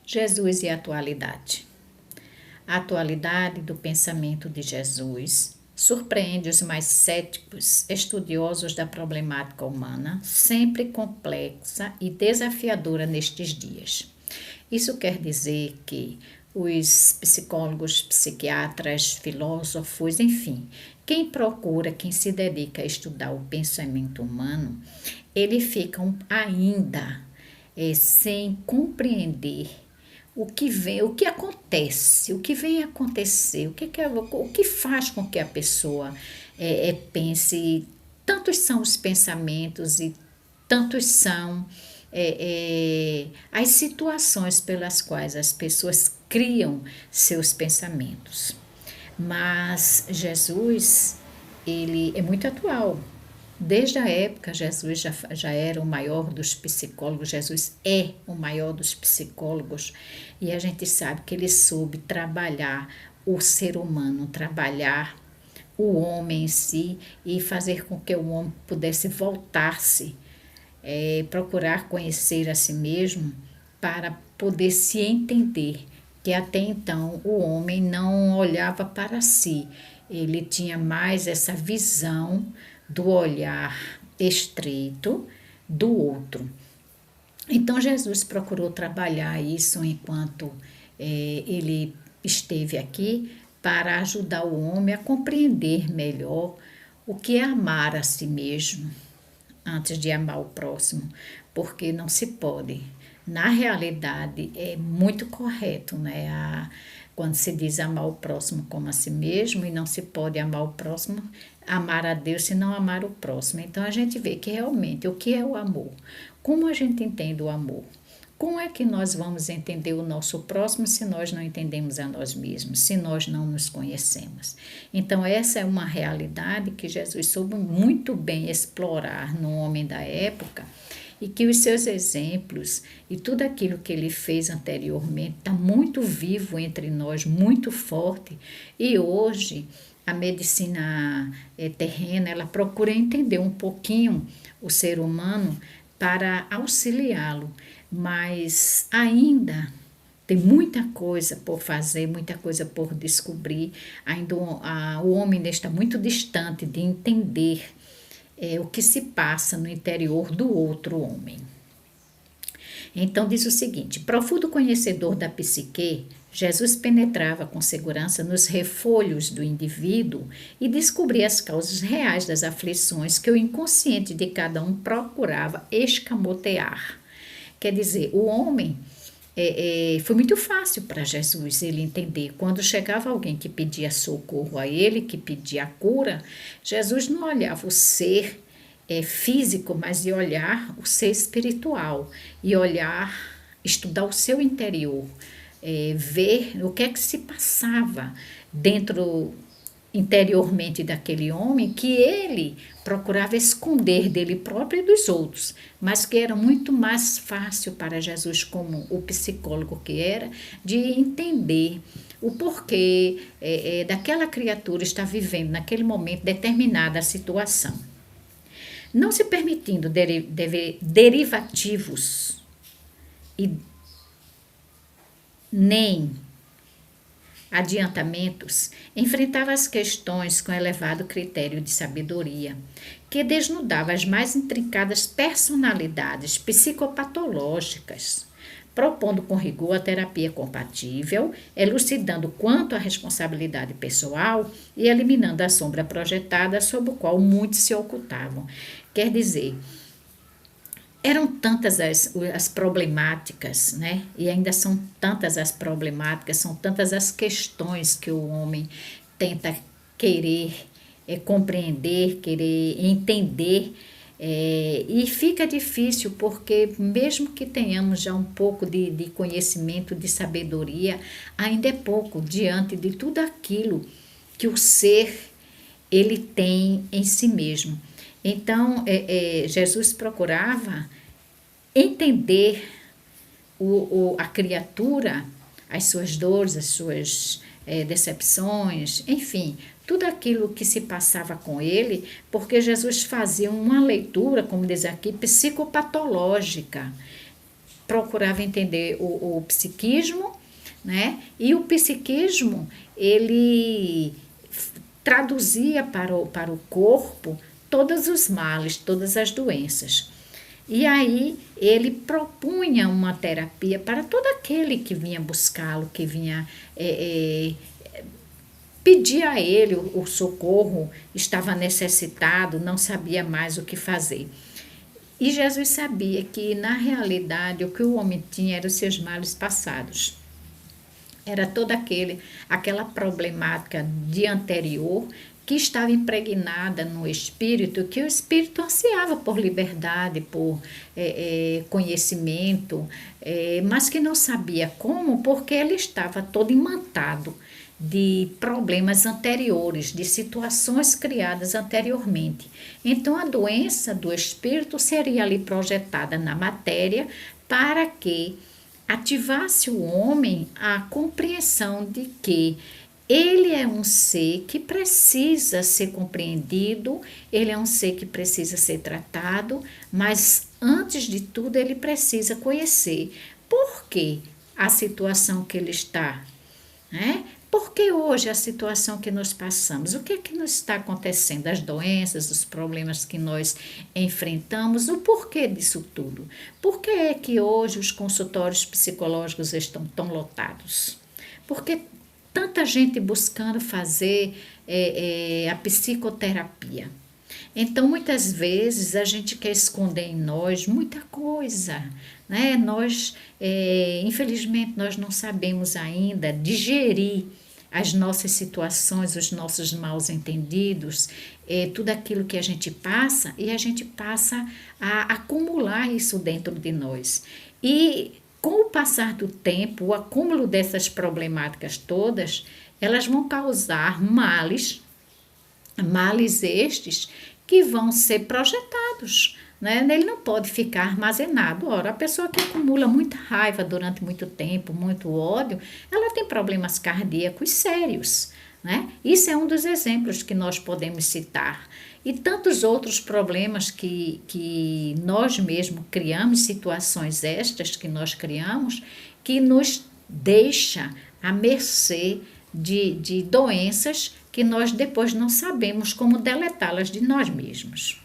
Jesus e a atualidade. A atualidade do pensamento de Jesus surpreende os mais céticos estudiosos da problemática humana, sempre complexa e desafiadora nestes dias. Isso quer dizer que os psicólogos, psiquiatras, filósofos, enfim, quem procura, quem se dedica a estudar o pensamento humano, ele fica ainda sem compreender o que vem, o que acontece, o que vem acontecer, o que faz com que a pessoa pense. Tantos são os pensamentos e tantos são as situações pelas quais as pessoas criam seus pensamentos. Mas Jesus, ele é muito atual. Desde a época, Jesus já era o maior dos psicólogos, Jesus é o maior dos psicólogos, e a gente sabe que ele soube trabalhar o ser humano, trabalhar o homem em si e fazer com que o homem pudesse voltar-se, procurar conhecer a si mesmo para poder se entender, que até então o homem não olhava para si, ele tinha mais essa visão do olhar estreito do outro. Então Jesus procurou trabalhar isso enquanto ele esteve aqui para ajudar o homem a compreender melhor o que é amar a si mesmo antes de amar o próximo, porque não se pode. Na realidade é muito correto, né? Quando se diz amar o próximo como a si mesmo, e não se pode amar o próximo, amar a Deus se não amar o próximo. Então a gente vê que realmente o que é o amor? Como a gente entende o amor? Como é que nós vamos entender o nosso próximo se nós não entendemos a nós mesmos, se nós não nos conhecemos? Então essa é uma realidade que Jesus soube muito bem explorar no homem da época, e que os seus exemplos e tudo aquilo que ele fez anteriormente está muito vivo entre nós, muito forte, e hoje a medicina terrena, ela procura entender um pouquinho o ser humano para auxiliá-lo, mas ainda tem muita coisa por fazer, muita coisa por descobrir, ainda o homem ainda está muito distante de entender o que se passa no interior do outro homem. Então diz o seguinte: profundo conhecedor da psique, Jesus penetrava com segurança nos refolhos do indivíduo e descobria as causas reais das aflições que o inconsciente de cada um procurava escamotear. Quer dizer, o homem foi muito fácil para Jesus ele entender. Quando chegava alguém que pedia socorro a ele, que pedia cura, Jesus não olhava o ser físico, mas ia olhar o ser espiritual, e olhar, estudar o seu interior, ver o que é que se passava dentro, interiormente daquele homem, que ele procurava esconder dele próprio e dos outros, mas que era muito mais fácil para Jesus, como o psicólogo que era, de entender o porquê daquela criatura estar vivendo naquele momento determinada situação. Não se permitindo derivativos e nem adiantamentos, enfrentava as questões com elevado critério de sabedoria, que desnudava as mais intrincadas personalidades psicopatológicas, propondo com rigor a terapia compatível, elucidando quanto à responsabilidade pessoal e eliminando a sombra projetada sob o qual muitos se ocultavam. Quer dizer, eram tantas as problemáticas, né? E ainda são tantas as problemáticas, são tantas as questões que o homem tenta querer compreender, querer entender, e fica difícil porque mesmo que tenhamos já um pouco de conhecimento, de sabedoria, ainda é pouco diante de tudo aquilo que o ser ele tem em si mesmo. Então, Jesus procurava entender a criatura, as suas dores, as suas decepções, enfim, tudo aquilo que se passava com ele, porque Jesus fazia uma leitura, como diz aqui, psicopatológica. procurava entender o psiquismo, né? E o psiquismo, ele traduzia para o corpo todos os males, todas as doenças. E aí ele propunha uma terapia para todo aquele que vinha buscá-lo, que vinha pedir a ele o socorro, estava necessitado, não sabia mais o que fazer. E Jesus sabia que, na realidade, o que o homem tinha eram os seus males passados. Era toda aquela problemática de anterior que estava impregnada no espírito, que o espírito ansiava por liberdade, por conhecimento, mas que não sabia como, porque ele estava todo imantado de problemas anteriores, de situações criadas anteriormente. Então, a doença do espírito seria ali projetada na matéria para que ativasse o homem a compreensão de que ele é um ser que precisa ser compreendido, ele é um ser que precisa ser tratado, mas antes de tudo ele precisa conhecer por que a situação que ele está, né? Porque hoje a situação que nós passamos, o que é que nos está acontecendo, as doenças, os problemas que nós enfrentamos, o porquê disso tudo? Por que é que hoje os consultórios psicológicos estão tão lotados? Porque tanta gente buscando fazer a psicoterapia. Então, muitas vezes, a gente quer esconder em nós muita coisa, né? Infelizmente, nós não sabemos ainda digerir as nossas situações, os nossos maus entendidos, tudo aquilo que a gente passa, e a gente passa a acumular isso dentro de nós. E com o passar do tempo, o acúmulo dessas problemáticas todas, elas vão causar males estes que vão ser projetados, né? Ele não pode ficar armazenado. Ora, a pessoa que acumula muita raiva durante muito tempo, muito ódio, ela tem problemas cardíacos sérios, né? Isso é um dos exemplos que nós podemos citar. E tantos outros problemas que nós mesmos criamos, situações estas que nós criamos, que nos deixa à mercê de doenças que nós depois não sabemos como deletá-las de nós mesmos.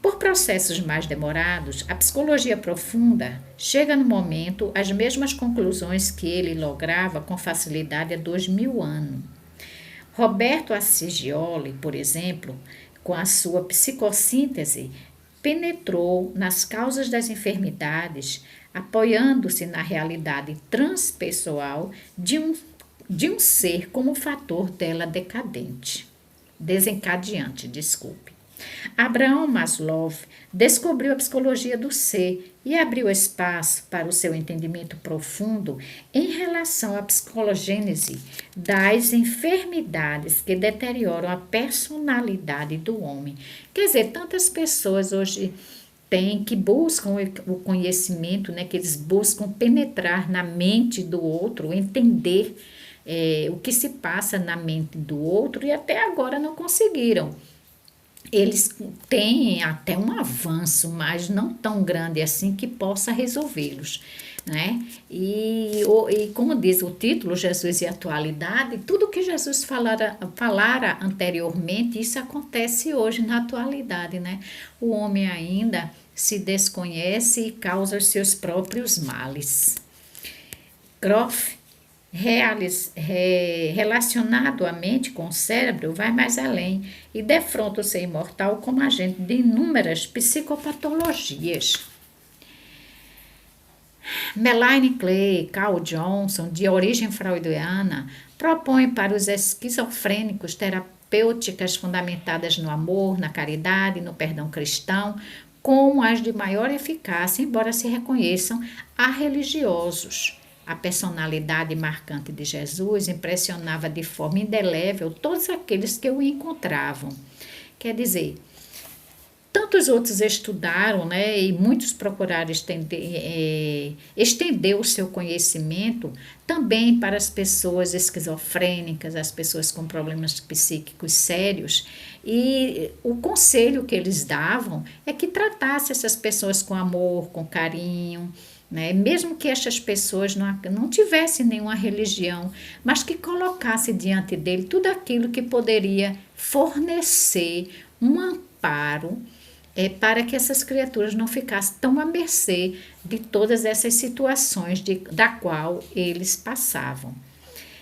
Por processos mais demorados, a psicologia profunda chega no momento às mesmas conclusões que ele lograva com facilidade há 2000 anos. Roberto Assigioli, por exemplo, com a sua psicossíntese, penetrou nas causas das enfermidades, apoiando-se na realidade transpessoal de um ser como fator dela desencadeante. Abraham Maslow descobriu a psicologia do ser e abriu espaço para o seu entendimento profundo em relação à psicogênese das enfermidades que deterioram a personalidade do homem. Quer dizer, tantas pessoas hoje que buscam o conhecimento, né, que eles buscam penetrar na mente do outro, entender o que se passa na mente do outro, e até agora não conseguiram. Eles têm até um avanço, mas não tão grande assim que possa resolvê-los, né? E como diz o título, Jesus e a Atualidade, tudo que Jesus falara anteriormente, isso acontece hoje na atualidade, né? O homem ainda se desconhece e causa os seus próprios males. Groff, relacionado à mente com o cérebro, vai mais além e defronta o ser imortal como agente de inúmeras psicopatologias. Melanie Clay e Carl Johnson, de origem freudiana, propõem para os esquizofrênicos terapêuticas fundamentadas no amor, na caridade e no perdão cristão, como as de maior eficácia, embora se reconheçam a religiosos. A personalidade marcante de Jesus impressionava de forma indelével todos aqueles que o encontravam. Quer dizer, tantos outros estudaram, né, e muitos procuraram estender o seu conhecimento também para as pessoas esquizofrênicas, as pessoas com problemas psíquicos sérios. E o conselho que eles davam é que tratasse essas pessoas com amor, com carinho, né? Mesmo que estas pessoas não tivessem nenhuma religião, mas que colocasse diante dele tudo aquilo que poderia fornecer um amparo para que essas criaturas não ficassem tão à mercê de todas essas situações da qual eles passavam.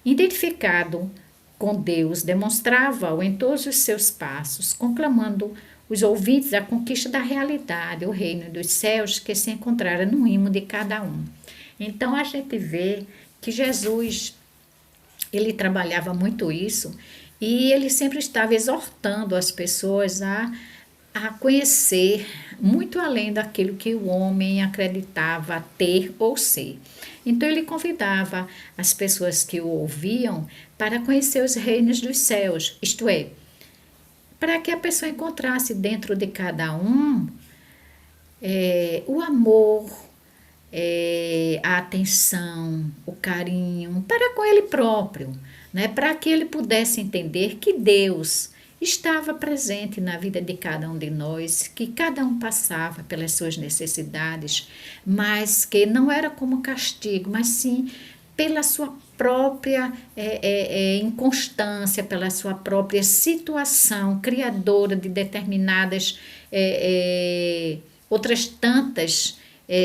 Identificado com Deus, demonstrava-o em todos os seus passos, conclamando os ouvintes à conquista da realidade, o reino dos céus que se encontrara no ímã de cada um. Então a gente vê que Jesus, ele trabalhava muito isso e ele sempre estava exortando as pessoas a conhecer muito além daquilo que o homem acreditava ter ou ser. Então ele convidava as pessoas que o ouviam para conhecer os reinos dos céus, isto é, para que a pessoa encontrasse dentro de cada um o amor, a atenção, o carinho para com ele próprio, né? Para que ele pudesse entender que Deus estava presente na vida de cada um de nós, que cada um passava pelas suas necessidades, mas que não era como castigo, mas sim pela sua própria inconstância, pela sua própria situação criadora de determinadas outras tantas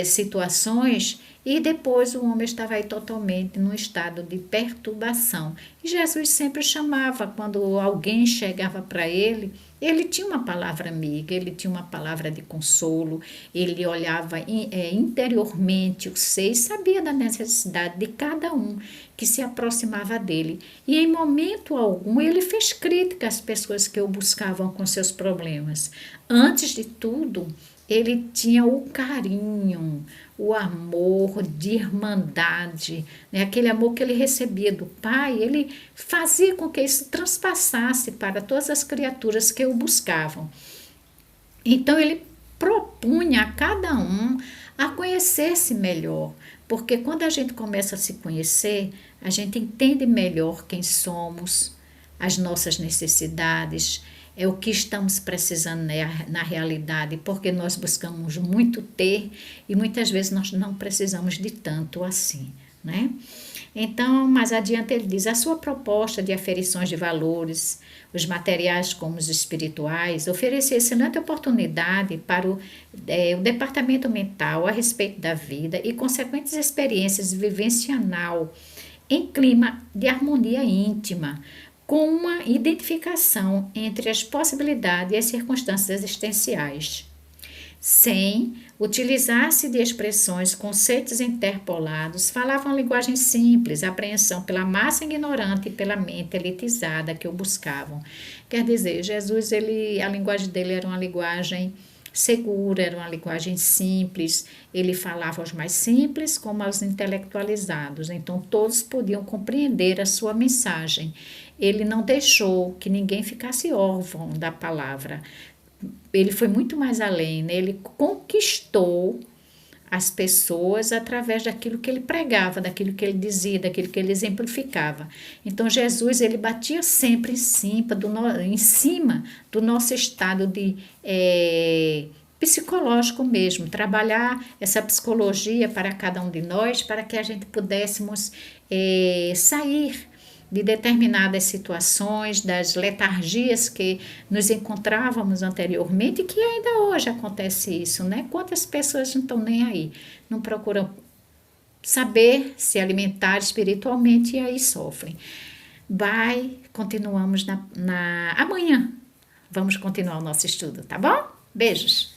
situações, e depois o homem estava aí totalmente num estado de perturbação. E Jesus sempre chamava, quando alguém chegava para ele, ele tinha uma palavra amiga, ele tinha uma palavra de consolo, ele olhava interiormente o ser e sabia da necessidade de cada um que se aproximava dele. E em momento algum ele fez crítica às pessoas que o buscavam com seus problemas. Antes de tudo, ele tinha o carinho, o amor de irmandade, né? Aquele amor que ele recebia do Pai, ele fazia com que isso transpassasse para todas as criaturas que o buscavam. Então ele propunha a cada um a conhecer-se melhor, porque quando a gente começa a se conhecer, a gente entende melhor quem somos, as nossas necessidades, é o que estamos precisando na realidade, porque nós buscamos muito ter e muitas vezes nós não precisamos de tanto assim, né? Então, mais adiante ele diz, a sua proposta de aferições de valores, os materiais como os espirituais, oferecer excelente oportunidade para o departamento mental a respeito da vida e consequentes experiências vivencial em clima de harmonia íntima, com uma identificação entre as possibilidades e as circunstâncias existenciais, sem utilizar-se de expressões, conceitos interpolados, falava uma linguagem simples, apreensão pela massa ignorante e pela mente elitizada que o buscavam. Quer dizer, Jesus, a linguagem dele era uma linguagem segura, era uma linguagem simples, ele falava aos mais simples como aos intelectualizados, então todos podiam compreender a sua mensagem. Ele não deixou que ninguém ficasse órfão da palavra. Ele foi muito mais além, né? Ele conquistou as pessoas através daquilo que ele pregava, daquilo que ele dizia, daquilo que ele exemplificava. Então Jesus, ele batia sempre em cima do nosso estado de psicológico mesmo, trabalhar essa psicologia para cada um de nós, para que a gente pudéssemos sair de determinadas situações, das letargias que nos encontrávamos anteriormente, e que ainda hoje acontece isso, né? Quantas pessoas não estão nem aí, não procuram saber se alimentar espiritualmente e aí sofrem. Continuamos amanhã, vamos continuar o nosso estudo, tá bom? Beijos!